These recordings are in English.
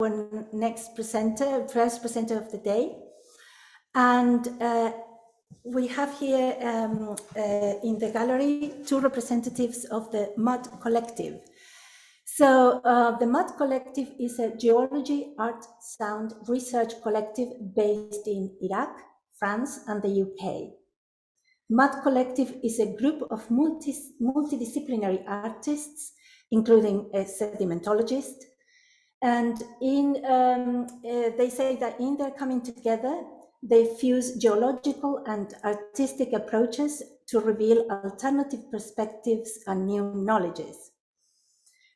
next presenter, first presenter of the day. And we have here in the gallery 2 representatives of the Mud Collective. So the Mud Collective is a Geology-Art-Sound research collective based in Iraq, France, and the UK. Mud Collective is a group of multidisciplinary artists, including a sedimentologist. And they say that in their coming together, they fuse geological and artistic approaches to reveal alternative perspectives and new knowledges.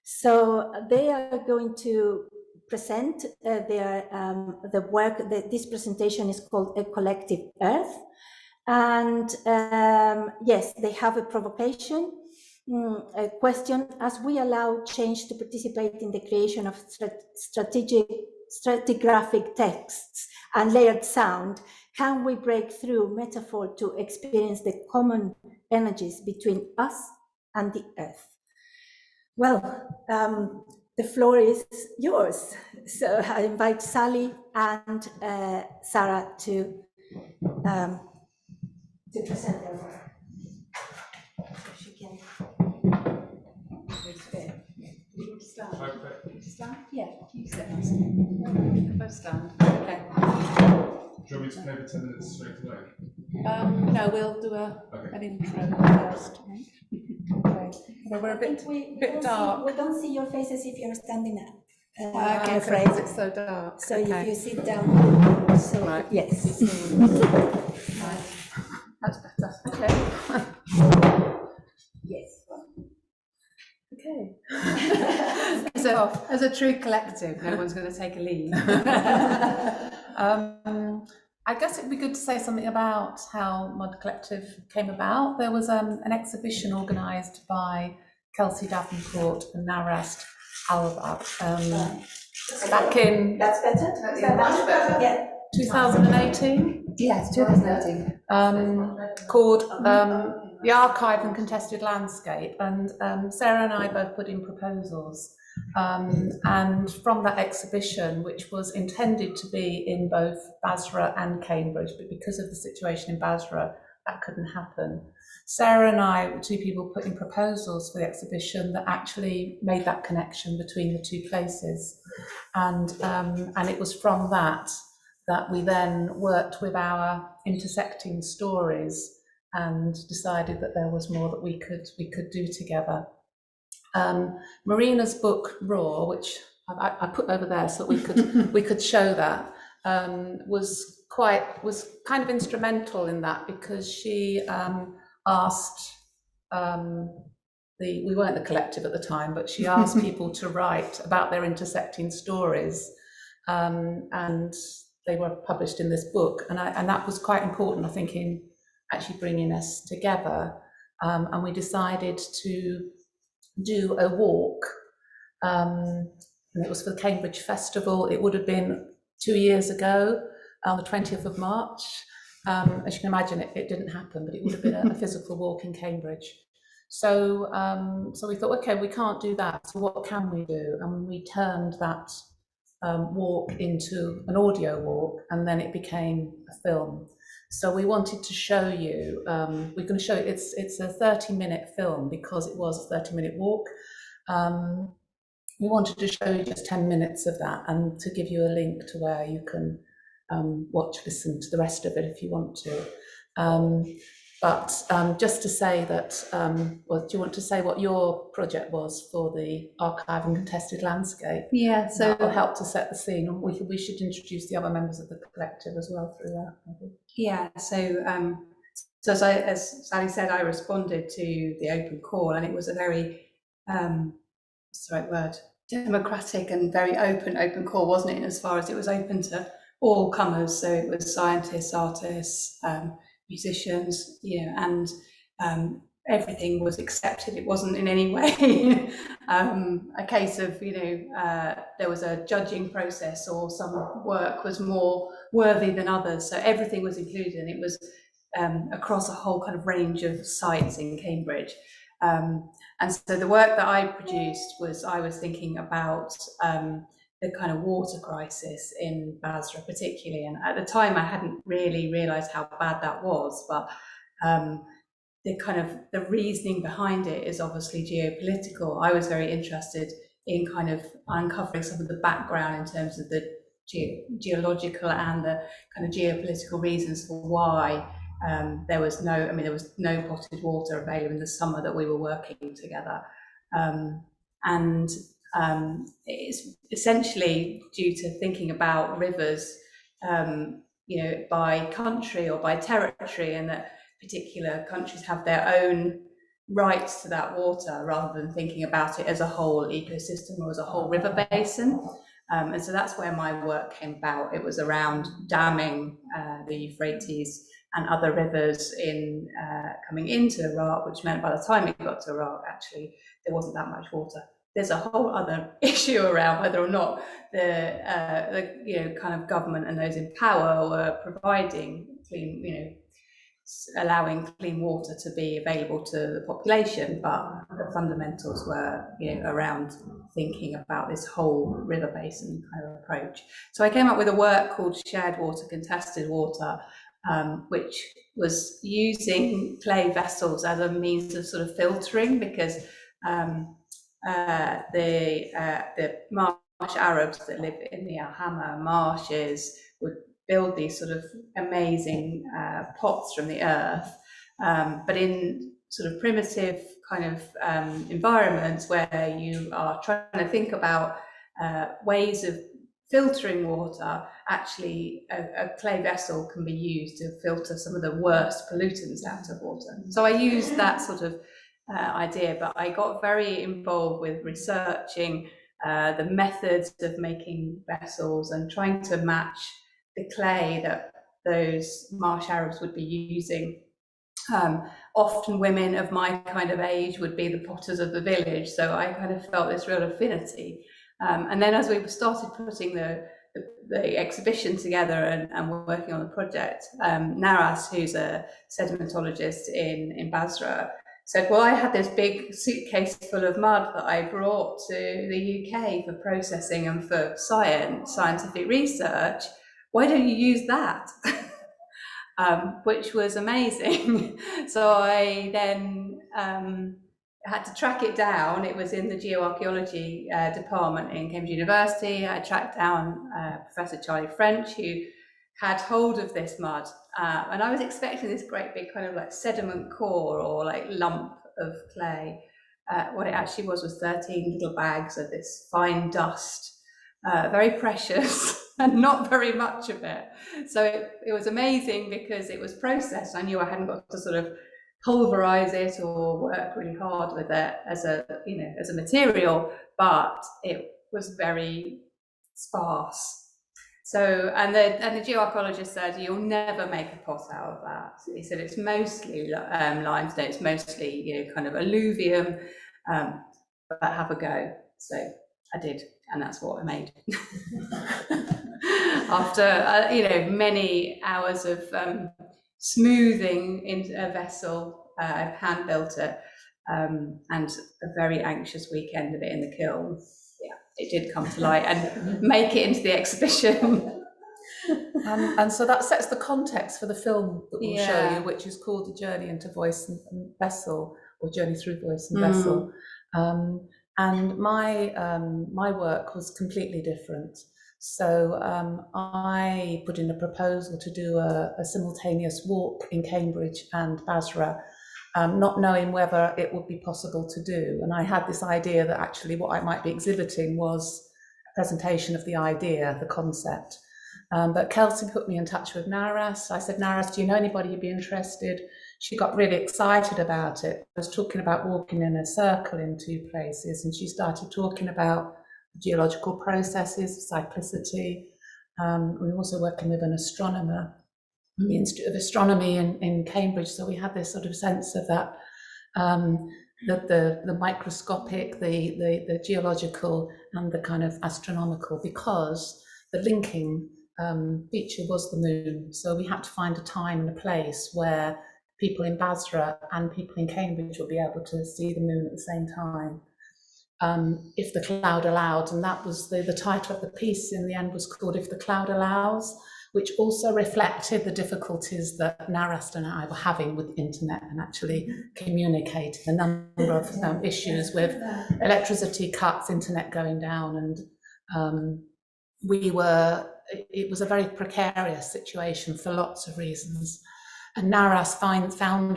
So they are going to present the work. This presentation is called A Collective Earth. And yes, they have a provocation, a question: as we allow change to participate in the creation of stratigraphic texts and layered sound, can we break through metaphor to experience the common energies between us and the earth? Well, the floor is yours. So I invite Sally and Sarah to present their work. If she can. Stand? Yeah. You sit. Both stand. Okay. Do you want me to play for 10 minutes straight away? No, we'll do an intro first. Okay. Well, we're a bit dark. We don't see your faces if you're standing up. I'm afraid it's so dark. So okay. If you sit down, so right. Yes. Right. That's better. Okay. Yes. Okay. As a true collective, no one's going to take a lead. I guess it'd be good to say something about how Mud Collective came about. There was an exhibition organised by Kelsey Davenport and Narast Albab back in... That's better? Is that much better? Yeah. 2018? Yes, 2018. Called The Archive and Contested Landscape, and Sarah and I both put in proposals, and from that exhibition, which was intended to be in both Basra and Cambridge, but because of the situation in Basra, that couldn't happen. Sarah and I were 2 people put in proposals for the exhibition that actually made that connection between the 2 places, and it was from that we then worked with our intersecting stories and decided that there was more that we could do together. Marina's book Raw, which I put over there so that we could show that, was kind of instrumental in that, because she asked we weren't the collective at the time, but she asked people to write about their intersecting stories, and they were published in this book, and that was quite important, I think, in actually bringing us together, and we decided to do a walk, and it was for the Cambridge Festival. It would have been 2 years ago, on the 20th of March. As you can imagine, it didn't happen, but it would have been a physical walk in Cambridge. So we thought, okay, we can't do that, so what can we do? And we turned that walk into an audio walk, and then it became a film. So we wanted to show you, we're going to show it's a 30-minute film because it was a 30-minute walk. We wanted to show you just 10 minutes of that, and to give you a link to where you can listen to the rest of it if you want to. But just to say that, well, do you want to say what your project was for the Archive and Contested Landscape? Yeah, so that will help to set the scene, and we should introduce the other members of the collective as well through that, maybe. Yeah, so as Sally said, I responded to the open call, and it was a very, what's the right word, democratic and very open call, wasn't it? As far as it was open to all comers, so it was scientists, artists, musicians, and everything was accepted. It wasn't in any way a case of, there was a judging process or some work was more worthy than others. So everything was included, and it was across a whole kind of range of sites in Cambridge. And so the work that I produced was, I was thinking about the kind of water crisis in Basra particularly. And at the time, I hadn't really realised how bad that was, but the reasoning behind it is obviously geopolitical. I was very interested in kind of uncovering some of the background in terms of the geological and the kind of geopolitical reasons for why there was no potted water available in the summer that we were working together. It's essentially due to thinking about rivers, by country or by territory, and that particular countries have their own rights to that water rather than thinking about it as a whole ecosystem or as a whole river basin. And so that's where my work came about. It was around damming the Euphrates and other rivers in coming into Iraq, which meant by the time it got to Iraq, actually, there wasn't that much water. There's a whole other issue around whether or not the kind of government and those in power were providing clean, allowing clean water to be available to the population, but the fundamentals were, around thinking about this whole river basin kind of approach. So I came up with a work called Shared Water, Contested Water, which was using clay vessels as a means of sort of filtering, because the marsh Arabs that live in the Al Hama marshes would build these sort of amazing pots from the earth, but in sort of primitive kind of environments where you are trying to think about ways of filtering water, actually a clay vessel can be used to filter some of the worst pollutants out of water. So I used that sort of idea, but I got very involved with researching the methods of making vessels and trying to match the clay that those marsh Arabs would be using. Often women of my kind of age would be the potters of the village, so I kind of felt this real affinity. And then as we started putting the exhibition together and working on the project, Naras, who's a sedimentologist in Basra, said, well, I had this big suitcase full of mud that I brought to the UK for processing and for scientific research. Why don't you use that? Which was amazing. So I then had to track it down. It was in the geoarchaeology department in Cambridge University. I tracked down Professor Charlie French, who had hold of this mud. And I was expecting this great big kind of like sediment core or like lump of clay. What it actually was 13 little bags of this fine dust, very precious and not very much of it. So it was amazing because it was processed. I knew I hadn't got to sort of pulverize it or work really hard with it as a material, but it was very sparse. So, and the geoarchaeologist said, you'll never make a pot out of that. He said it's mostly limestone, it's mostly kind of alluvium, but have a go. So I did, and that's what I made. After many hours of smoothing into a vessel, I've hand built it, and a very anxious weekend of it in the kiln. It did come to light and make it into the exhibition. And so that sets the context for the film that we'll show you, which is called The Journey into Voice and Vessel, or Journey Through Voice and Vessel. And my work was completely different. So I put in a proposal to do a simultaneous walk in Cambridge and Basra, not knowing whether it would be possible to do. And I had this idea that actually what I might be exhibiting was a presentation of the idea, the concept. But Kelsey put me in touch with Naras. I said, Naras, do you know anybody who'd be interested? She got really excited about it. I was talking about walking in a circle in two places, and she started talking about geological processes, cyclicity. We were also working with an astronomer, the Institute of Astronomy in Cambridge. So we had this sort of sense of that, the microscopic, the geological, and the kind of astronomical, because the linking feature was the moon. So we had to find a time and a place where people in Basra and people in Cambridge would be able to see the moon at the same time. If the Cloud Allowed, and that was the title of the piece in the end was called If the Cloud Allows, which also reflected the difficulties that Narast and I were having with the internet and actually communicating, the number of issues with electricity cuts, internet going down, and it was a very precarious situation for lots of reasons. And Narast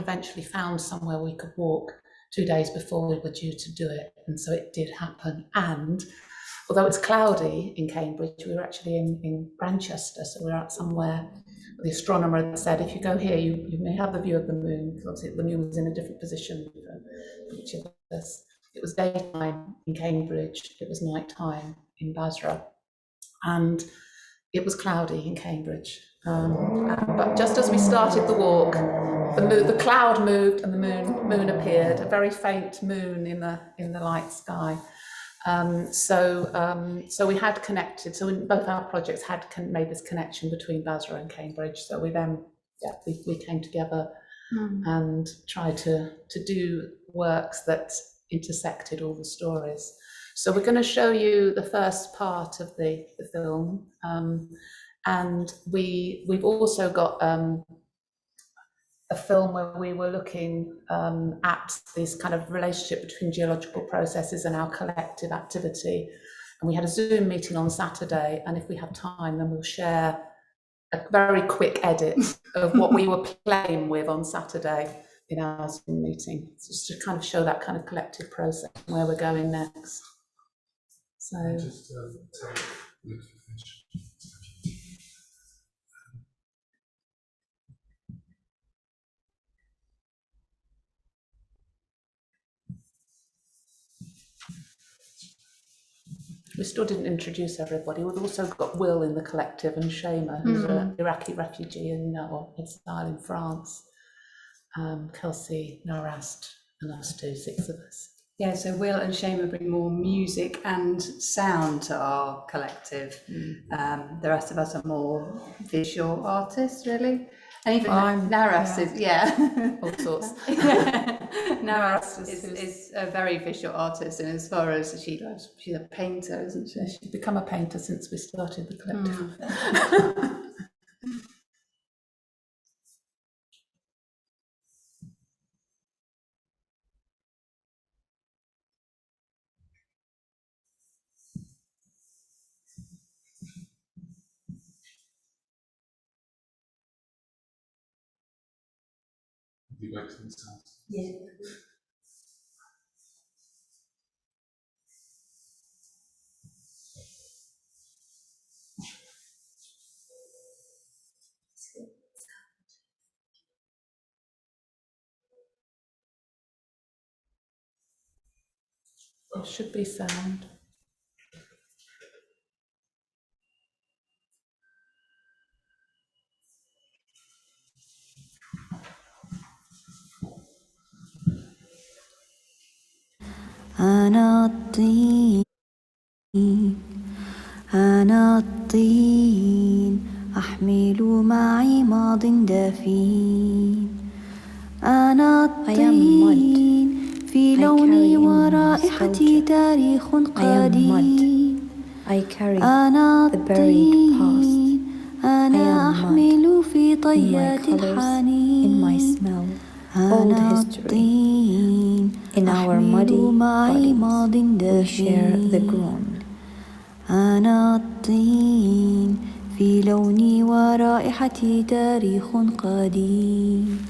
eventually found somewhere we could walk 2 days before we were due to do it, and so it did happen. And although it's cloudy in Cambridge, we were actually in Grantchester, so we were out somewhere. The astronomer had said, if you go here, you may have the view of the moon, because obviously the moon was in a different position for each of us. It was daytime in Cambridge, it was nighttime in Basra, and it was cloudy in Cambridge. But just as we started the walk, the cloud moved and the moon appeared, a very faint moon in the light sky. So we had connected. So both our projects had made this connection between Basra and Cambridge. So we then we came together and tried to do works that intersected all the stories. So we're going to show you the first part of the film, and we've also got a film where we were looking at this kind of relationship between geological processes and our collective activity. And we had a Zoom meeting on Saturday, and if we have time, then we'll share a very quick edit of what we were playing with on Saturday in our Zoom meeting, just to kind of show that kind of collective process and where we're going next. So Just take the fish. we still didn't introduce everybody. We've also got Will in the collective and Shema, who's an Iraqi refugee in exile in France. Kelsey, Narast, and us two, 6 of us. Yeah, so Will and Shema bring more music and sound to our collective. The rest of us are more visual artists, really. And even Narast is, all sorts. Narast is a very visual artist, and as far as she's a painter, isn't she? She's become a painter since we started the collective. The excellent sound. Yeah. There should be sound. أنا الطين أنا الطين أحمل معي ماض دفين أنا الطين في لوني ورائحتي تاريخ قديم أنا الطين أنا أحمل في طيات الحنين أنا الطين أحمل معي ماض دفين أنا الطين في لوني ورائحتي تاريخ قديم.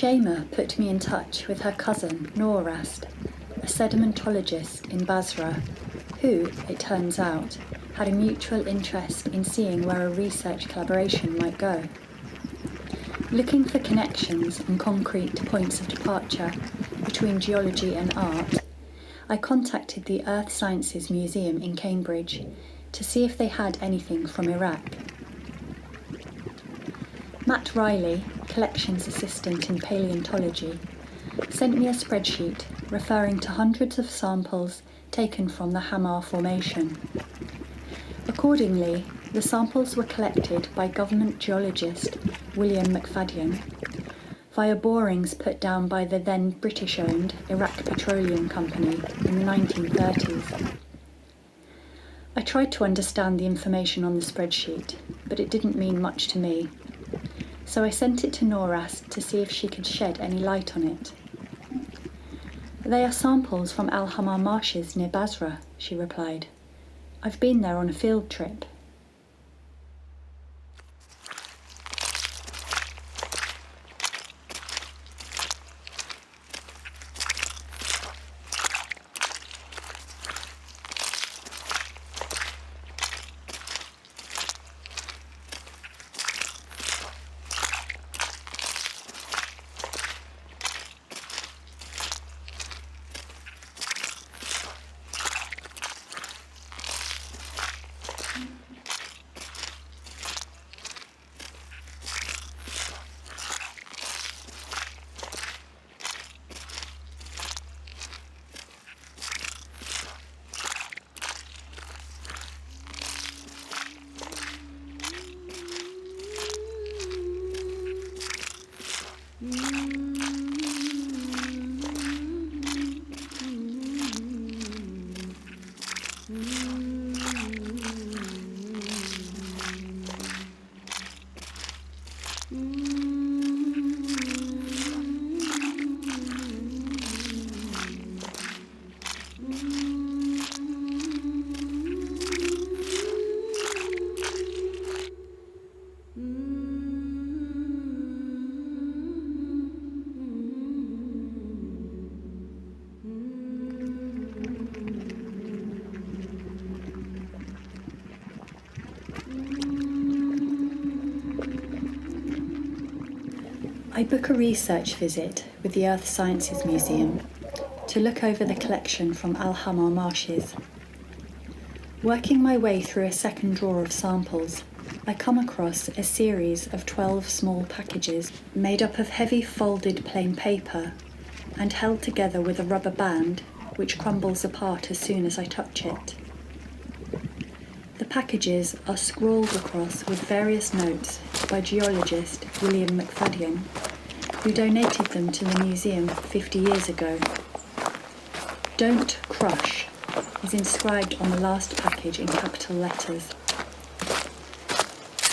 Shema put me in touch with her cousin, Norast, a sedimentologist in Basra, who, it turns out, had a mutual interest in seeing where a research collaboration might go. Looking for connections and concrete points of departure between geology and art, I contacted the Earth Sciences Museum in Cambridge to see if they had anything from Iraq. Matt Riley, collections assistant in paleontology, sent me a spreadsheet referring to hundreds of samples taken from the Hamar Formation. Accordingly, the samples were collected by government geologist William McFadden via borings put down by the then British-owned Iraq Petroleum Company in the 1930s. I tried to understand the information on the spreadsheet, but it didn't mean much to me. So I sent it to Norast to see if she could shed any light on it. "They are samples from Al Hamar marshes near Basra," she replied. "I've been there on a field trip." I book a research visit with the Earth Sciences Museum to look over the collection from Al Hamar marshes. Working my way through a second drawer of samples, I come across a series of 12 small packages made up of heavy folded plain paper and held together with a rubber band which crumbles apart as soon as I touch it. The packages are scrawled across with various notes by geologist William McFadden, who donated them to the museum 50 years ago. "Don't crush" is inscribed on the last package in capital letters.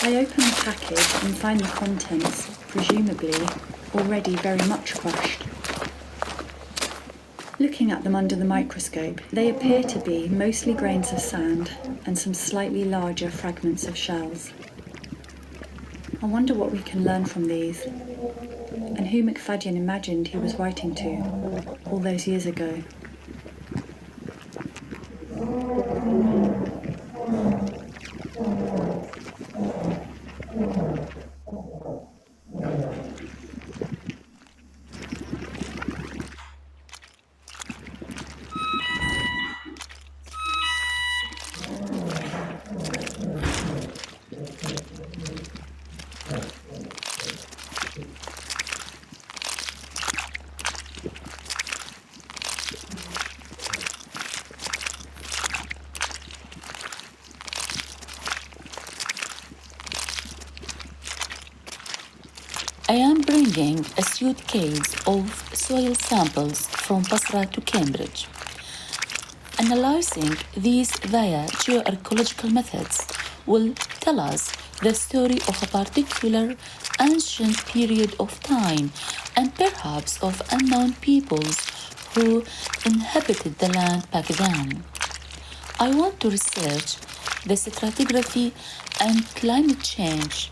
I open the package and find the contents, presumably, already very much crushed. Looking at them under the microscope, they appear to be mostly grains of sand and some slightly larger fragments of shells. I wonder what we can learn from these, and who McFadden imagined he was writing to all those years ago. I am bringing a suitcase of soil samples from Basra to Cambridge. Analyzing these via geoarchaeological methods will tell us the story of a particular ancient period of time and perhaps of unknown peoples who inhabited the land back then. I want to research the stratigraphy and climate change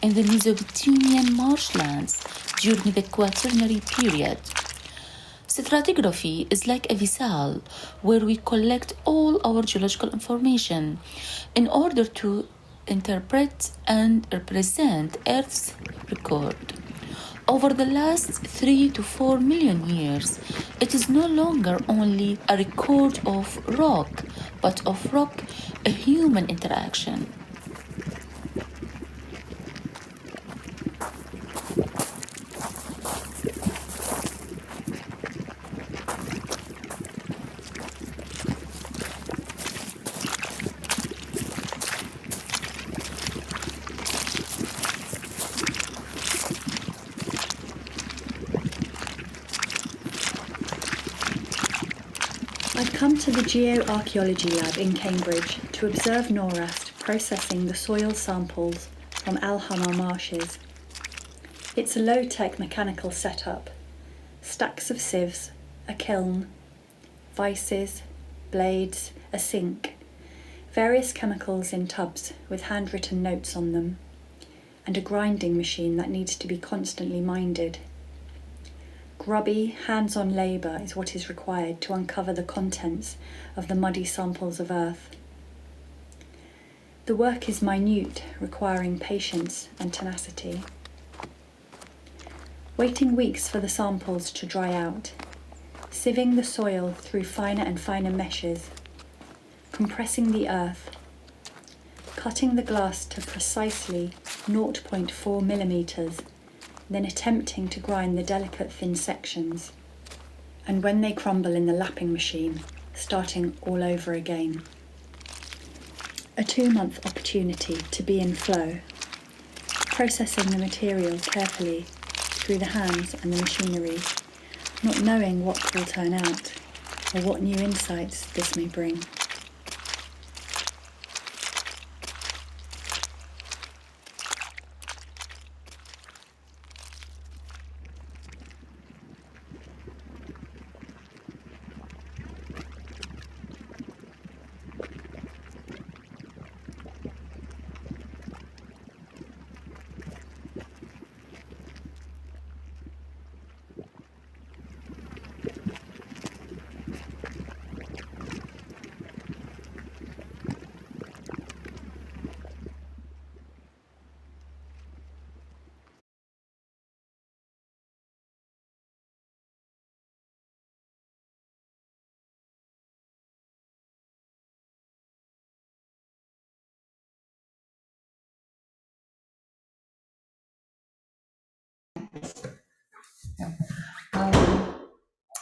in the Mesopotamian marshlands during the Quaternary period. Stratigraphy is like a vessel where we collect all our geological information in order to interpret and represent Earth's record. Over the last 3 to 4 million years, it is no longer only a record of rock, but of rock-human interaction. I've come to the Geoarchaeology Lab in Cambridge to observe Norrast processing the soil samples from Al Hamar marshes. It's a low-tech mechanical setup. Stacks of sieves, a kiln, vices, blades, a sink, various chemicals in tubs with handwritten notes on them, and a grinding machine that needs to be constantly minded. Grubby, hands-on labour is what is required to uncover the contents of the muddy samples of earth. The work is minute, requiring patience and tenacity. Waiting weeks for the samples to dry out, sieving the soil through finer and finer meshes, compressing the earth, cutting the glass to precisely 0.4 millimetres, then attempting to grind the delicate thin sections, and when they crumble in the lapping machine, starting all over again. A 2-month opportunity to be in flow, processing the material carefully through the hands and the machinery, not knowing what will turn out or what new insights this may bring.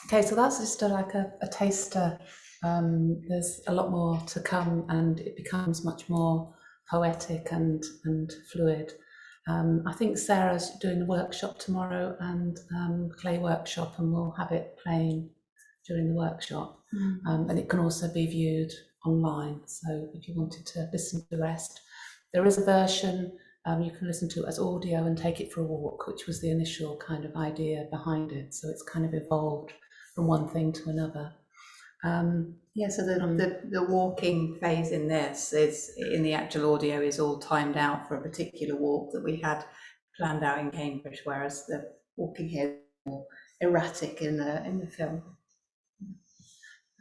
Okay, so that's just like a taster. There's a lot more to come, and it becomes much more poetic and fluid. I think Sarah's doing a workshop tomorrow and clay workshop, and we'll have it playing during the workshop. And it can also be viewed online. So if you wanted to listen to the rest, there is a version you can listen to as audio and take it for a walk, which was the initial kind of idea behind it. So it's kind of evolved from one thing to another. Yeah, so the walking phase in this is, in the actual audio, is all timed out for a particular walk that we had planned out in Cambridge, whereas the walking here is more erratic in the film.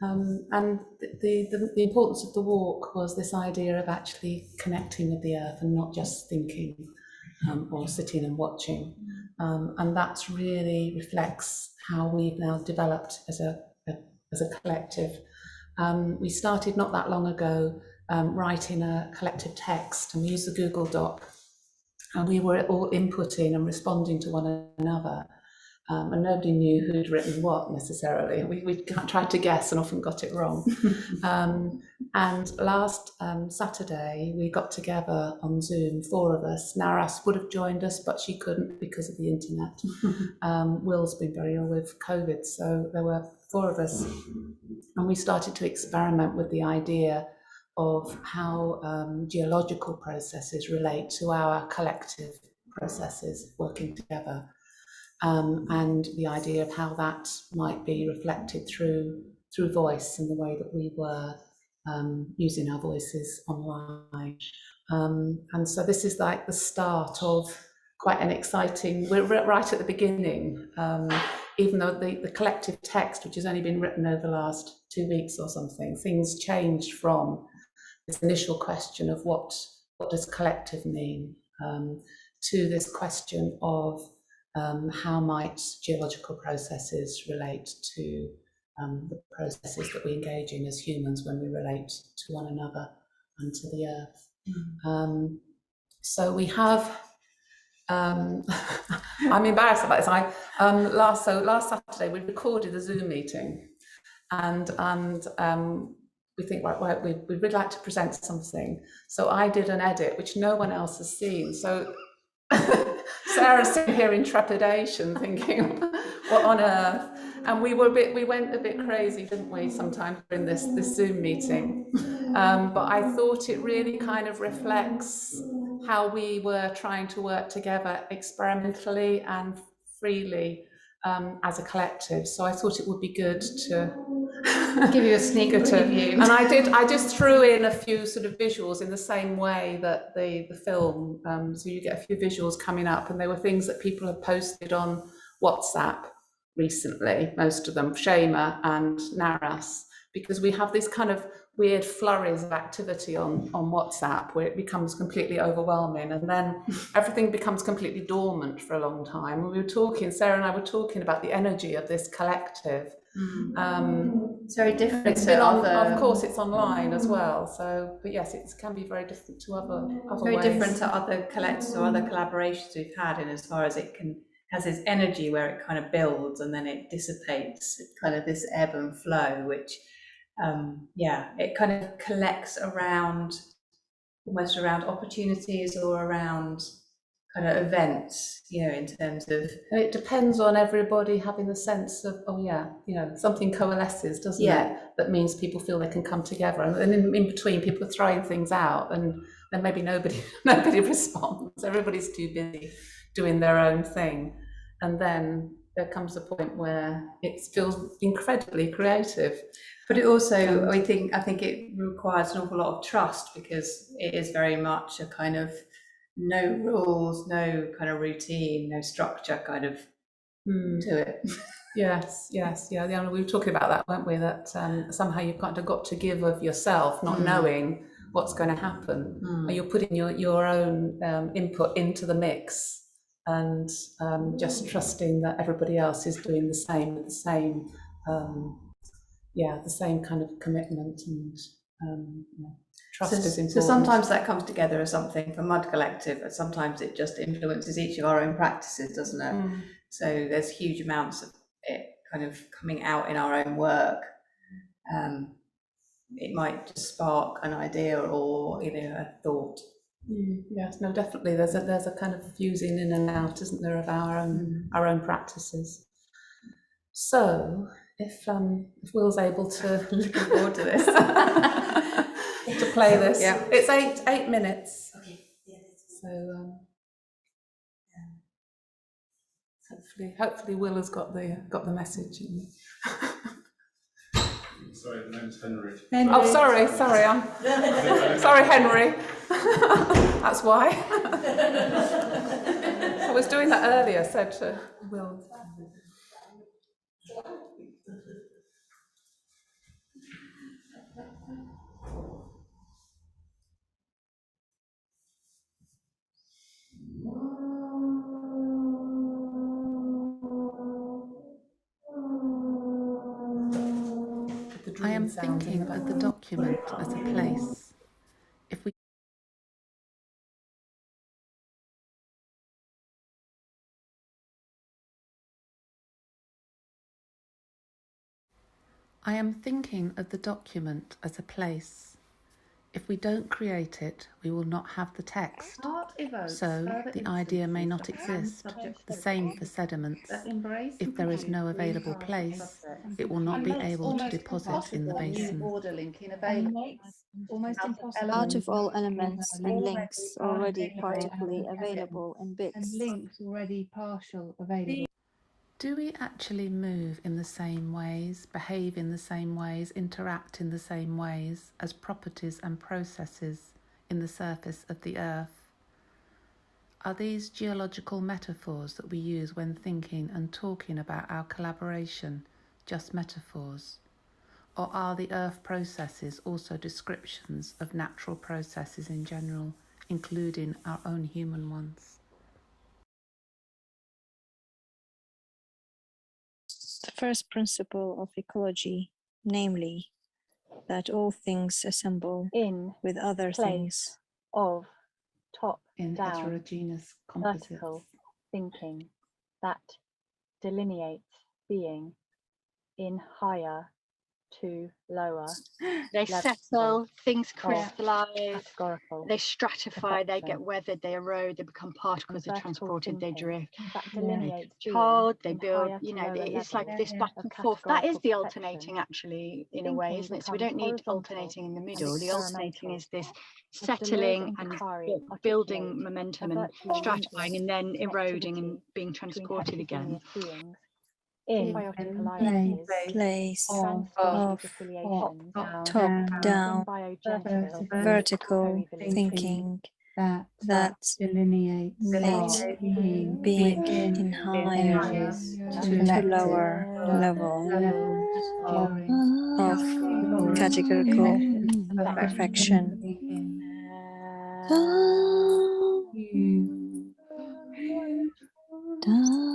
And the importance of the walk was this idea of actually connecting with the earth and not just thinking or sitting and watching. And that's really reflects how we've now developed as a collective. We started not that long ago writing a collective text, and we used the Google Doc, and we were all inputting and responding to one another. And nobody knew who'd written what necessarily. We tried to guess and often got it wrong. And last Saturday, we got together on Zoom, 4 of us. Naras would have joined us, but she couldn't because of the internet. Will's been very ill with COVID, so there were 4 of us. And we started to experiment with the idea of how geological processes relate to our collective processes working together. And the idea of how that might be reflected through voice and the way that we were using our voices online. And so this is like the start of quite an exciting, we're right at the beginning, even though the collective text, which has only been written over the last 2 weeks or something, things changed from this initial question of what does collective mean, to this question of how might geological processes relate to the processes that we engage in as humans when we relate to one another and to the earth. So we have, I'm embarrassed about this. Last Saturday we recorded a Zoom meeting, and we think, right, we'd really like to present something. So I did an edit which no one else has seen. So Sarah's sitting here in trepidation, thinking, what on earth? And we went a bit crazy, didn't we? Sometimes in this Zoom meeting, but I thought it really kind of reflects how we were trying to work together experimentally and freely as a collective. So I thought it would be good to give you a sneak preview. And I just threw in a few sort of visuals in the same way that the film, so you get a few visuals coming up, and they were things that people have posted on WhatsApp recently, most of them, Shema and Naras, because we have this kind of weird flurries of activity on WhatsApp where it becomes completely overwhelming, and then everything becomes completely dormant for a long time. And we were talking, Sarah and I were talking about the energy of this collective. It's very different. It's been on, of course, it's online as well. So, but yes, it can be very different to other very ways. Different to other collectors or other collaborations we've had, in as far as it has this energy where it kind of builds and then it dissipates. It's kind of this ebb and flow, which it kind of collects around, almost around opportunities or around kind of events, in terms of. And it depends on everybody having the sense of, something coalesces, doesn't it? That means people feel they can come together, and in between, people are throwing things out, and then maybe nobody responds. Everybody's too busy doing their own thing, and then there comes a point where it feels incredibly creative. But it also, I think it requires an awful lot of trust, because it is very much a kind of no rules, no kind of routine, no structure kind of to it. Yes, yeah. We were talking about that, weren't we? That somehow you've kind of got to give of yourself, not knowing what's going to happen. And you're putting your own input into the mix, and just trusting that everybody else is doing the same with the same kind of commitment, and trust is important. So sometimes that comes together as something for Mud Collective, and sometimes it just influences each of our own practices, doesn't it? So there's huge amounts of it kind of coming out in our own work. It might just spark an idea or a thought. Yes, no, definitely. There's a kind of fusing in and out, isn't there, of our own practices. So if Will's able to Looking forward to this. to play this, it's 8 minutes. Okay. So hopefully Will has got the message. Sorry, the name's Henry. Oh, sorry, I'm sorry, Henry. That's why. I was doing that earlier, said to Will. I am thinking of the document as a place. I am thinking of the document as a place. If we don't create it, we will not have the text. So the idea may not exist. The same for sediments. If there is no available place, it will not be able to deposit in the basin. Out of all elements and links already partially available in bits. Do we actually move in the same ways, behave in the same ways, interact in the same ways as properties and processes in the surface of the earth? Are these geological metaphors that we use when thinking and talking about our collaboration just metaphors? Or are the earth processes also descriptions of natural processes in general, including our own human ones? The first principle of ecology, namely, that all things assemble In with other things. place of top In down heterogeneous composites. vertical thinking that delineates being in higher to lower They levels settle, things of crystallize, categorical they stratify, they get perfection weathered, they erode, they become and particles, they're vertical transported, they thinking drift. that They delineates being child, they in build, higher you to know, lower it's like levels this back of and forth. That is categorical the perfection. alternating, actually, in a way, Thinking isn't it? So we becomes don't need horizontal alternating in the and middle. The alternating experimental. is this The deleuze settling and inquiry building articulates momentum a and virtually stratifying and then limitless eroding and connectivity being between transported again. heterogeneous beings in biotic alliances, Place trans-species of affiliations, top-down biogenital, vertical co-evolution, thinking That that delineates being in higher to lower level of categorical perfection.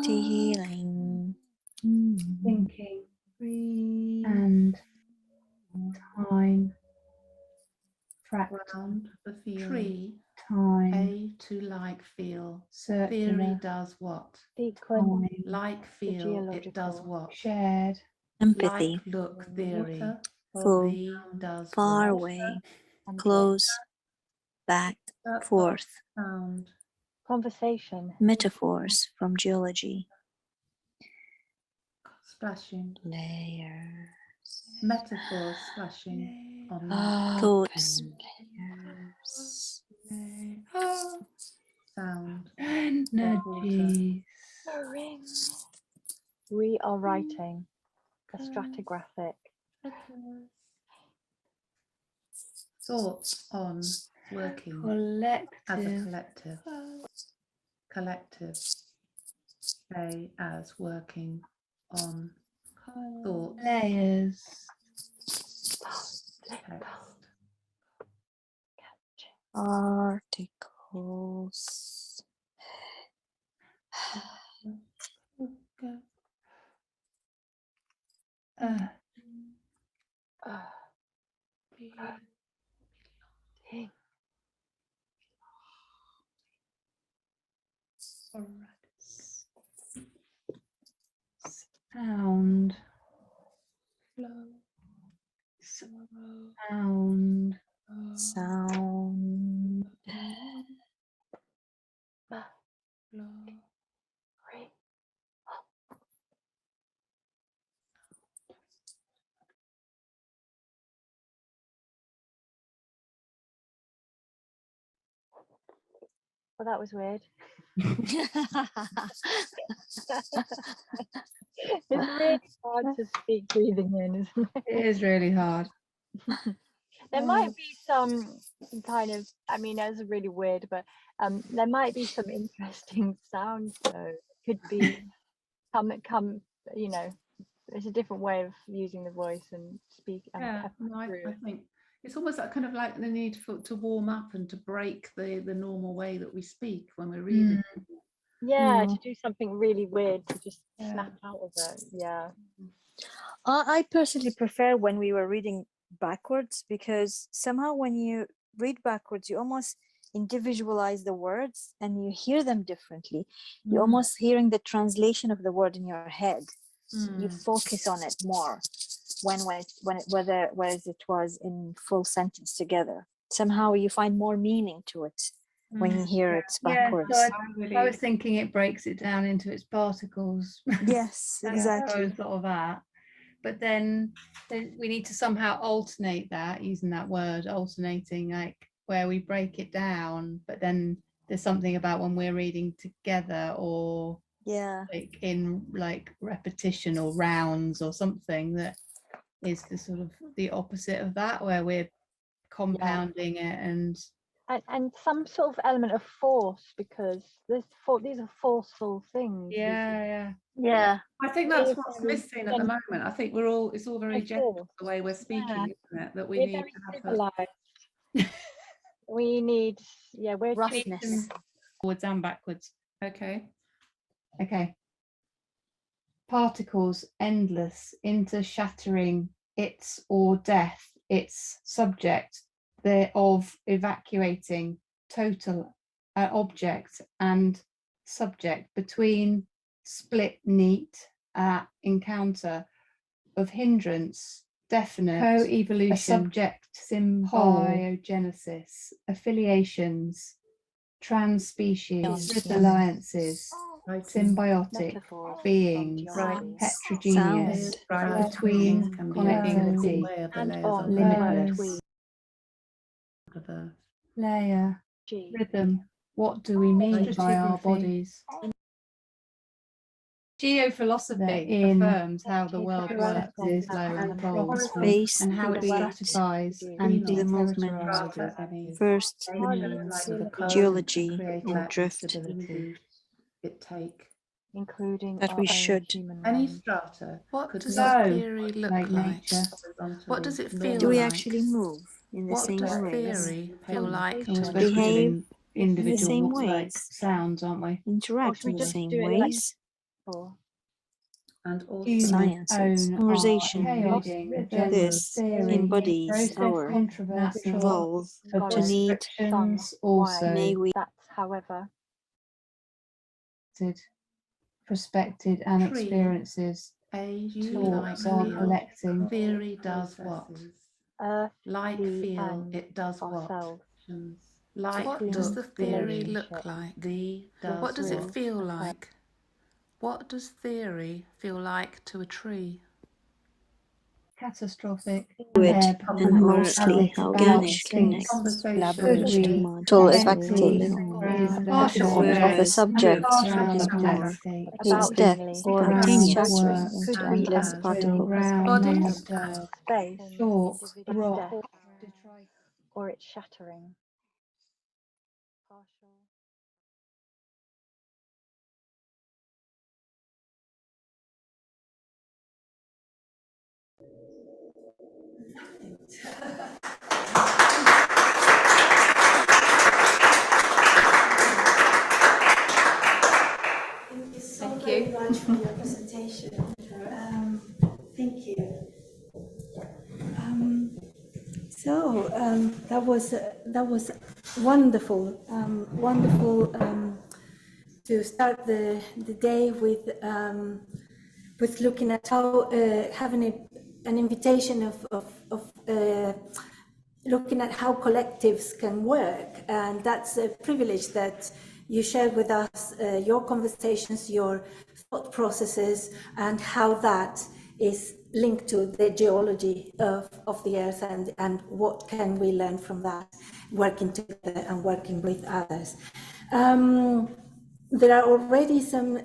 Dealing thinking and time round the tree, A to like feel, theory does what? sequence, Like feel, it does what? empathy, Like look, theory, full, the does far what? away, and close, back, forth, Sound, conversation, metaphors from geology, splashing, layer, metaphors splashing on thoughts, sound, energy. we are writing a stratigraphic Thoughts on working as a collective. Collective. Say as working on thoughts. Layers. Text. articles, Sound. Sound. sound, well, that was weird. It's really hard to speak breathing in, isn't it? It is really hard. There might be some kind of, I mean, that's really weird, but there might be some interesting sounds though. Could be come, you know, there's a different way of using the voice and speak and pepper I through. think it's almost like kind of like the need to warm up and to break the normal way that we speak when we're reading. Yeah, to do something really weird to just snap out of it. Yeah. I personally prefer when we were reading backwards, because somehow when you read backwards, you almost individualize the words and you hear them differently. You're almost hearing the translation of the word in your head. You focus on it more whereas it was in full sentence together. Somehow you find more meaning to it when you hear it backwards. So I was thinking it breaks it down into its particles. Yes, exactly. Sort of that. But then we need to somehow alternate that, using that word, alternating, like where we break it down, but then there's something about when we're reading together or like in like repetition or rounds or something that is the sort of the opposite of that, where we're compounding it and and some sort of element of force, because these are forceful things. Yeah. I think that's what's missing at the moment. I think it's all very gentle the way we're speaking, isn't it? That we need to have civilized. We need, we're Roughness. Forwards and backwards. Okay. Okay. Particles, endless, inter-shattering, its or death, its subject, thereof evacuating, total object and subject, between, split, neat, encounter, of hindrance, definite, co-evolution, subject, symbiogenesis, affiliations, trans-species, alliances, symbiotic, Metaphors beings, from heterogeneous, sound. between, Can be connectivity, way of the and layers on of limitless, the layer, G. rhythm. What do we mean by our bodies? Geophilosophy affirms how the world works, is slow and cold, Space, and how it stratifies and the movement, deteriorizes. first the means, geology and drift, it take including that we should. any strata. What does So, the theory look like like? nature. What does it feel Do we like? actually move in the What same does ways? theory feel like And we're to supposed to be Behave doing individual same like ways. sounds, aren't we? Interact in the just same do it like- ways? Or and also Science, Own conversation, chaos, this theory, embodies process, our controversial, evolve of to need. descriptions Why? also May we that's however prospected and Tree. experiences, thoughts are collecting. Theory does what? earth Like the feel, and it does what? ourselves. Like What does the theory relationship. look like? does What does it what? feel like? What does theory feel like to a tree? Catastrophic, fluid ebb, and mostly habit, organic, about, connect, could we, total empty, effective, is partial object, of a subject, partial is subject, more, state, its depth, Or spontaneous, groundwork, to Could we endless add particles. ground, Bodies? disturb, space short, rock, or it's shattering. Partial. Thank you very much for your presentation. Thank you. That was wonderful, wonderful to start the day with looking at how having an invitation of looking at how collectives can work, and that's a privilege that you shared with us your conversations, your thought processes, and how that is linked to the geology of the earth, and what can we learn from that, working together and working with others. There are already some